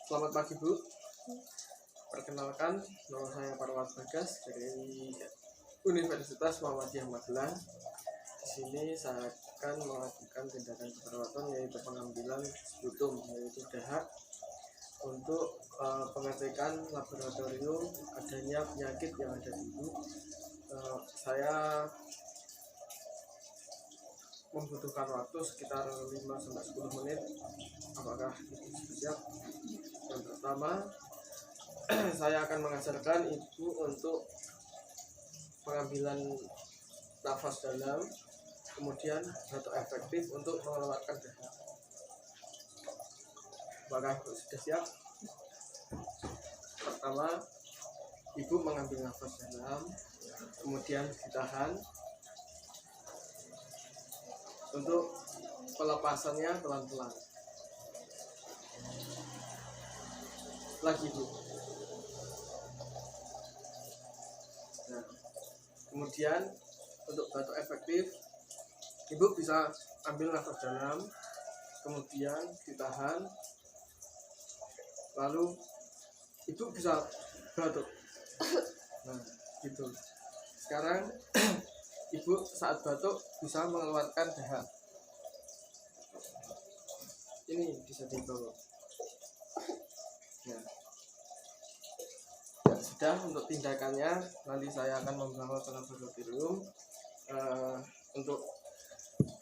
Selamat pagi Bu, perkenalkan nama saya Parwat Bagas dari Universitas Muhammadiyah Magelang. Di sini saya akan melakukan tindakan keperawatan yaitu pengambilan sputum yaitu dahak untuk pengecekan laboratorium adanya penyakit yang ada di ibu. Saya membutuhkan waktu sekitar 5-10 menit. Apakah ibu siap? Yang pertama, saya akan mengajarkan ibu untuk pengambilan nafas dalam, kemudian batuk efektif untuk mengeluarkan dahak. Apakah ibu sudah siap? Pertama, ibu mengambil nafas dalam, kemudian ditahan. Untuk pelepasannya pelan-pelan. Lagi Bu. Nah, kemudian untuk batuk efektif, ibu bisa ambil nafas dalam, kemudian ditahan, lalu ibu bisa batuk. Nah, gitu. Sekarang ibu saat batuk bisa mengeluarkan dahak. Ini bisa dibawa. Nah, sudah untuk tindakannya nanti saya akan membawa ke laboratorium. Untuk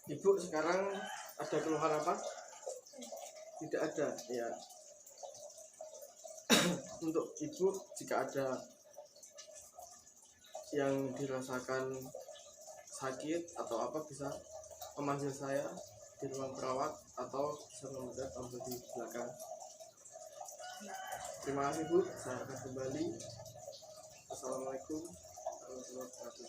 ibu sekarang ada keluhan apa? Tidak ada ya. Untuk ibu jika ada yang dirasakan sakit atau apa bisa memanggil saya di ruang perawat atau bisa meminta tombol di belakang. Terima kasih Bu, saya akan kembali. Assalamualaikum warahmatullahi wabarakatuh.